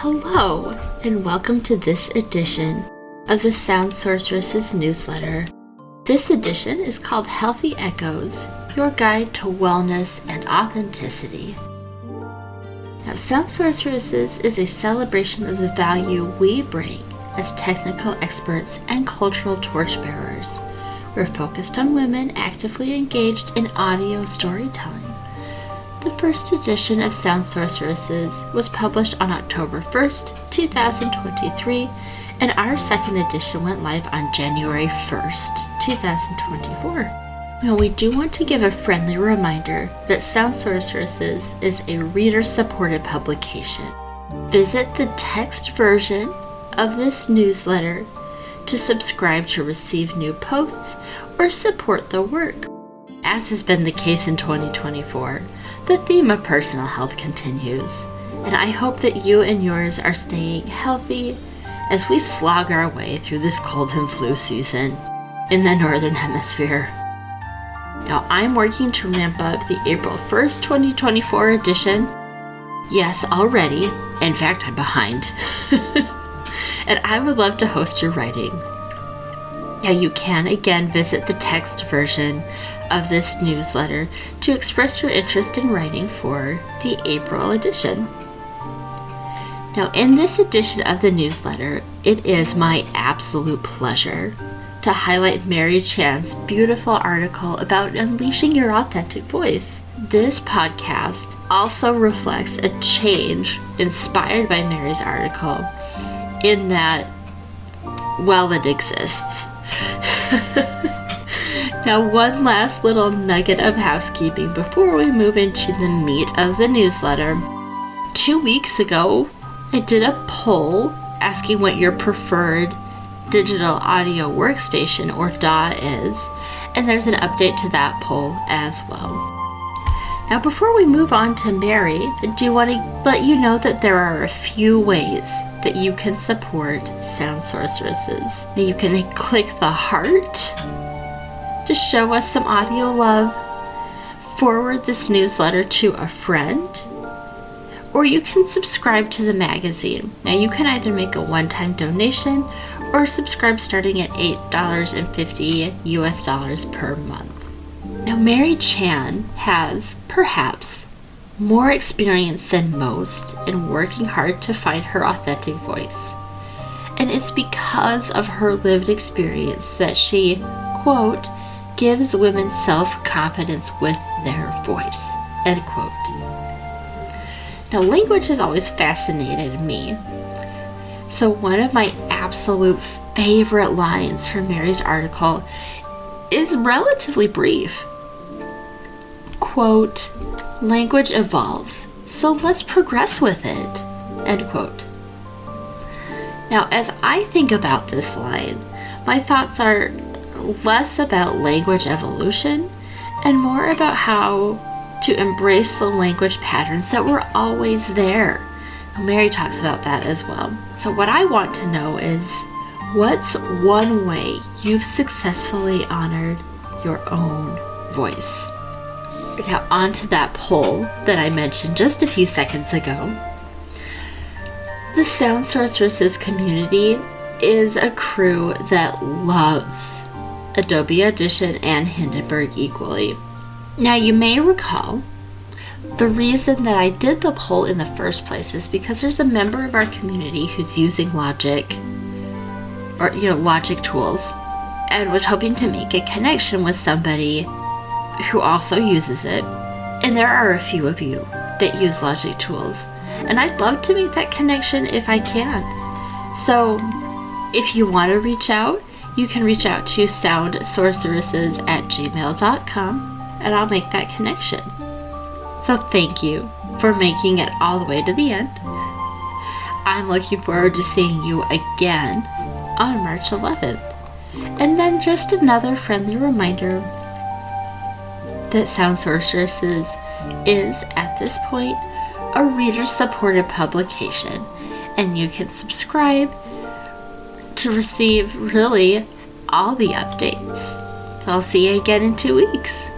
Hello, and welcome to this edition of the Sound Sorceresses newsletter. This edition is called Healthy Echoes, your guide to wellness and authenticity. Now, Sound Sorceresses is a celebration of the value we bring as technical experts and cultural torchbearers. We're focused on women actively engaged in audio storytelling. The first edition of Sound Sorceresses was published on October 1st, 2023, and our second edition went live on January 1st, 2024. Now, we do want to give a friendly reminder that Sound Sorceresses is a reader-supported publication. Visit the text version of this newsletter to subscribe to receive new posts or support the work. As has been the case in 2024, the theme of personal health continues, and I hope that you and yours are staying healthy as we slog our way through this cold and flu season in the Northern Hemisphere. Now, I'm working to ramp up the April 1st, 2024 edition. Yes, already. In fact, I'm behind. And I would love to host your writing. Now, you can again visit the text version of this newsletter to express your interest in writing for the April edition. Now, in this edition of the newsletter, it is my absolute pleasure to highlight Mary Chan's beautiful article about unleashing your authentic voice. This podcast also reflects a change inspired by Mary's article in that, well, it exists. Now, one last little nugget of housekeeping before we move into the meat of the newsletter. 2 weeks ago, I did a poll asking what your preferred digital audio workstation or DAW is, and there's an update to that poll as well. Now, before we move on to Mary, I do want to let you know that there are a few ways that you can support Sound Sorceresses. Now, you can click the heart to show us some audio love, forward this newsletter to a friend, or you can subscribe to the magazine. Now, you can either make a one-time donation or subscribe starting at $8.50 US per month. Now, Mary Chan has perhaps more experience than most in working hard to find her authentic voice. And it's because of her lived experience that she, quote, gives women self-confidence with their voice, end quote. Now, language has always fascinated me. So one of my absolute favorite lines from Mary's article is relatively brief. Quote, language evolves, so let's progress with it, end quote. Now, as I think about this line, my thoughts are less about language evolution and more about how to embrace the language patterns that were always there. Mary talks about that as well. So what I want to know is, what's one way you've successfully honored your own voice? Now, on to that poll that I mentioned just a few seconds ago. The Sound Sorceresses community is a crew that loves Adobe Audition and Hindenburg equally. Now, you may recall the reason that I did the poll in the first place is because there's a member of our community who's using Logic, or Logic tools, and was hoping to make a connection with somebody who also uses it. And there are a few of you that use Logic tools, and I'd love to make that connection if I can. So if you want to reach out, you can reach out to soundsorceresses@gmail.com, and I'll make that connection. So thank you for making it all the way to the end. I'm looking forward to seeing you again on March 11th. And then just another friendly reminder that Sound Sorceresses is, at this point, a reader-supported publication, and you can subscribe to receive really all the updates. So I'll see you again in 2 weeks.